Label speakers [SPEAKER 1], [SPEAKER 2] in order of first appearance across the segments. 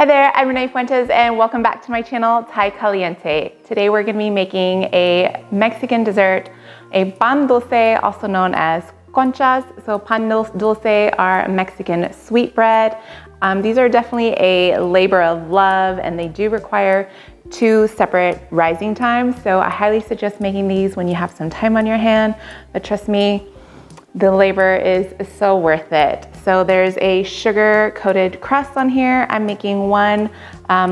[SPEAKER 1] Hi there, I'm Renee Fuentes and welcome back to my channel, Thai Caliente. Today we're going to be making a Mexican dessert, a Pan Dulce, also known as Conchas. So Pan Dulce are Mexican sweetbread. These are definitely a labor of love and they do require 2 separate rising times. So I highly suggest making these when you have some time on your hand, but trust me, the labor is so worth it. So there's a sugar-coated crust on here. I'm making one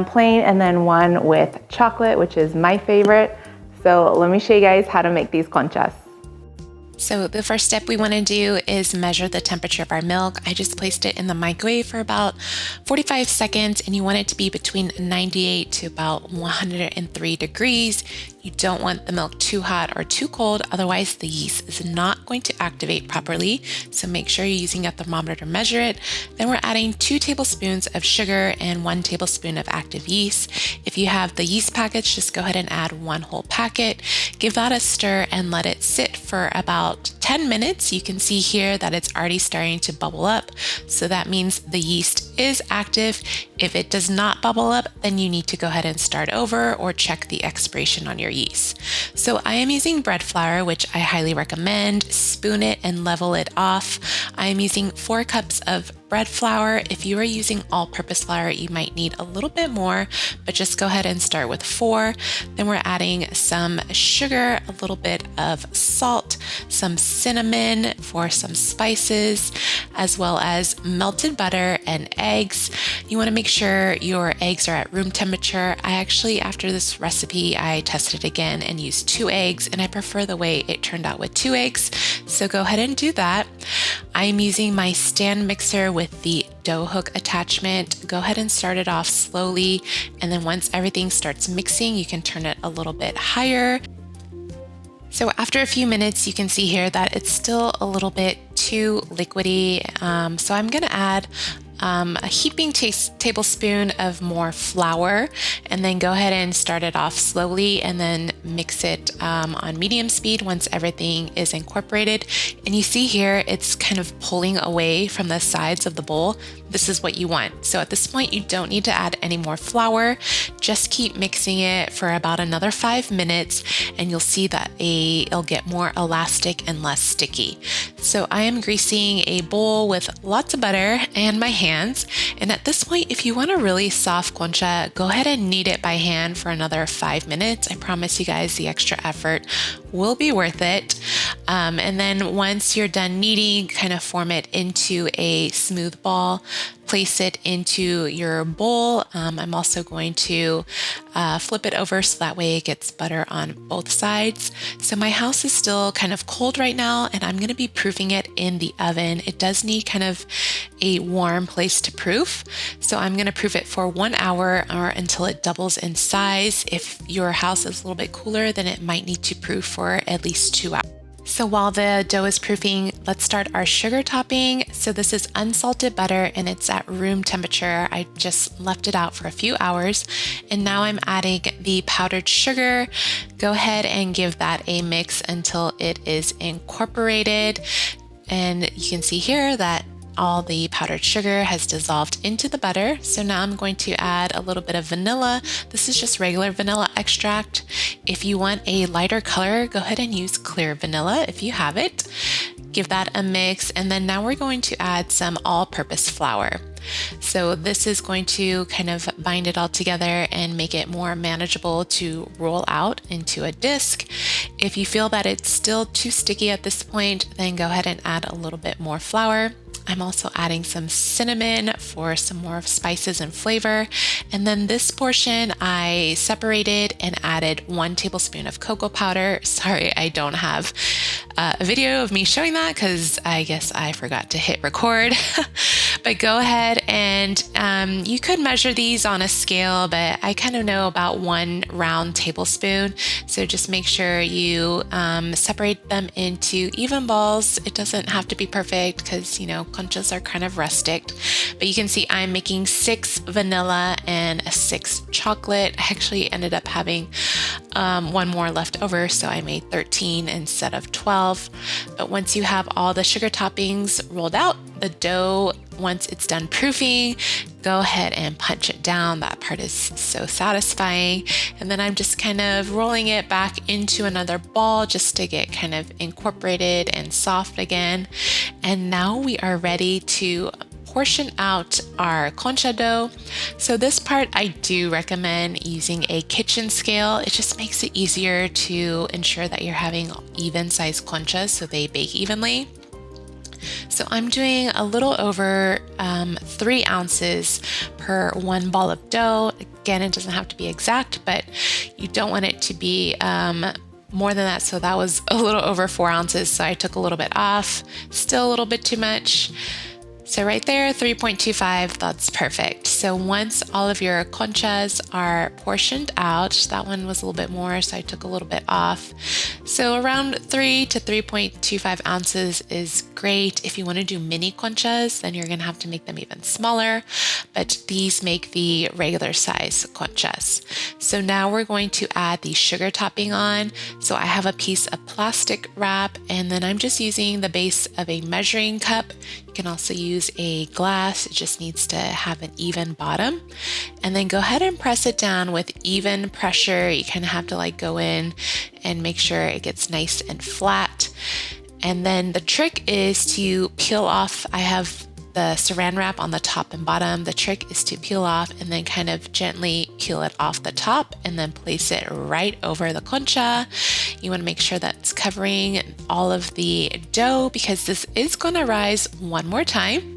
[SPEAKER 1] plain and then one with chocolate, which is my favorite. So let me show you guys how to make these conchas.
[SPEAKER 2] So the first step we want to do is measure the temperature of our milk. I just placed it in the microwave for about 45 seconds and you want it to be between 98 to about 103 degrees. You don't want the milk too hot or too cold, otherwise the yeast is not going to activate properly. So make sure you're using a thermometer to measure it. Then we're adding 2 tablespoons of sugar and 1 tablespoon of active yeast. If you have the yeast packets, just go ahead and add 1 whole packet. Give that a stir and let it sit for about 10 minutes. You can see here that it's already starting to bubble up. So that means the yeast is active. If it does not bubble up, then you need to go ahead and start over or check the expiration on your yeast. So I am using bread flour, which I highly recommend. Spoon it and level it off. I am using 4 cups of bread flour. If you are using all-purpose flour, you might need a little bit more, but just go ahead and start with 4. Then we're adding some sugar, a little bit of salt, some cinnamon for some spices, as well as melted butter and eggs. You want to make sure your eggs are at room temperature. I actually, after this recipe, I tested it again and used 2 eggs, and I prefer the way it turned out with 2 eggs. So go ahead and do that. I'm using my stand mixer with the dough hook attachment. Go ahead and start it off slowly, and then once everything starts mixing, you can turn it a little bit higher. So after a few minutes, you can see here that it's still a little bit too liquidy. So I'm gonna add a heaping tablespoon of more flour, and then go ahead and start it off slowly and then mix it on medium speed once everything is incorporated. And you see here it's kind of pulling away from the sides of the bowl. This is what you want. So at this point you don't need to add any more flour. Just keep mixing it for about another 5 minutes and you'll see that it'll get more elastic and less sticky. So I am greasing a bowl with lots of butter and my hands. And at this point, if you want a really soft concha, go ahead and knead it by hand for another 5 minutes. I promise you guys the extra effort will be worth it. And then once you're done kneading, kind of form it into a smooth ball. Place it into your bowl. I'm also going to flip it over so that way it gets butter on both sides. So my house is still kind of cold right now and I'm going to be proofing it in the oven. It does need kind of a warm place to proof. So I'm going to proof it for 1 hour or until it doubles in size. If your house is a little bit cooler, then it might need to proof for at least 2 hours. So while the dough is proofing, let's start our sugar topping. So this is unsalted butter and it's at room temperature. I just left it out for a few hours. And now I'm adding the powdered sugar. Go ahead and give that a mix until it is incorporated. And you can see here that all the powdered sugar has dissolved into the butter. So now I'm going to add a little bit of vanilla. This is just regular vanilla extract. If you want a lighter color, go ahead and use clear vanilla if you have it. Give that a mix. And then now we're going to add some all-purpose flour. So this is going to kind of bind it all together and make it more manageable to roll out into a disc. If you feel that it's still too sticky at this point, then go ahead and add a little bit more flour. I'm also adding some cinnamon for some more spices and flavor. And then this portion I separated and added 1 tablespoon of cocoa powder. Sorry, I don't have a video of me showing that because I guess I forgot to hit record. But go ahead and you could measure these on a scale, but I kind of know about 1 round tablespoon. So just make sure you separate them into even balls. It doesn't have to be perfect because, you know, conchas are kind of rustic. But you can see I'm making 6 vanilla and 6 chocolate. I actually ended up having 1 more left over, so I made 13 instead of 12. But once you have all the sugar toppings rolled out, the dough once it's done proofing, go ahead and punch it down. That part is so satisfying. And then I'm just kind of rolling it back into another ball just to get kind of incorporated and soft again. And now we are ready to portion out our concha dough. So this part I do recommend using a kitchen scale. It just makes it easier to ensure that you're having even sized conchas so they bake evenly. So I'm doing a little over 3 ounces per 1 ball of dough. Again, it doesn't have to be exact, but you don't want it to be more than that. So that was a little over 4 ounces. So I took a little bit off, still a little bit too much. So right there, 3.25, that's perfect. So once all of your conchas are portioned out, that one was a little bit more, so I took a little bit off. So around 3 to 3.25 ounces is great. If you want to do mini conchas, then you're going to have to make them even smaller, but these make the regular size conchas. So now we're going to add the sugar topping on. So I have a piece of plastic wrap, and then I'm just using the base of a measuring cup. You can also use a glass. It just needs to have an even bottom. And then go ahead and press it down with even pressure. You kind of have to like go in and make sure it gets nice and flat. And then the trick is to peel off. I have the saran wrap on the top and bottom. The trick is to peel off and then kind of gently peel it off the top and then place it right over the concha. You want to make sure that's covering all of the dough because this is going to rise one more time.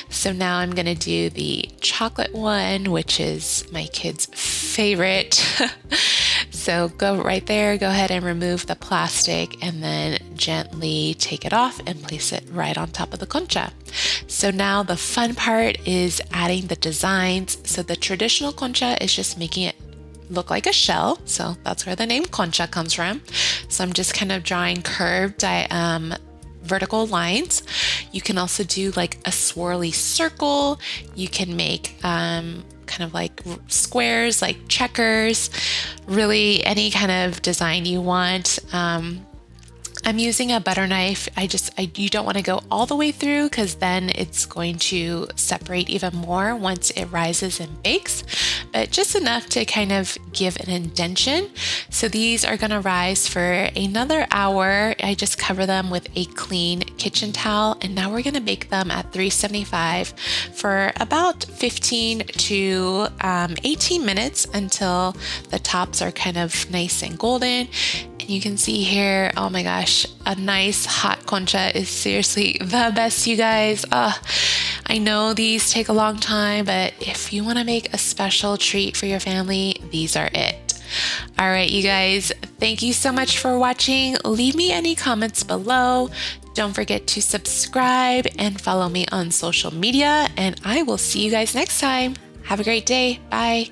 [SPEAKER 2] So now I'm going to do the chocolate one, which is my kid's favorite. So go right there, go ahead and remove the plastic and then gently take it off and place it right on top of the concha. So now the fun part is adding the designs. So the traditional concha is just making it look like a shell. So that's where the name concha comes from. So I'm just kind of drawing curved vertical lines. You can also do like a swirly circle. You can make kind of like squares, like checkers, really any kind of design you want. I'm using a butter knife. You don't want to go all the way through because then it's going to separate even more once it rises and bakes, but just enough to kind of give an indentation. So these are going to rise for another hour. I just cover them with a clean kitchen towel, and now we're going to bake them at 375 for about 15 to 18 minutes until the tops are kind of nice and golden. And you can see here, oh my gosh, a nice hot concha is seriously the best, you guys. I know these take a long time, but if you want to make a special treat for your family, these are it. All right, you guys, thank you so much for watching. Leave me any comments below. Don't forget to subscribe and follow me on social media, and I will see you guys next time. Have a great day. Bye.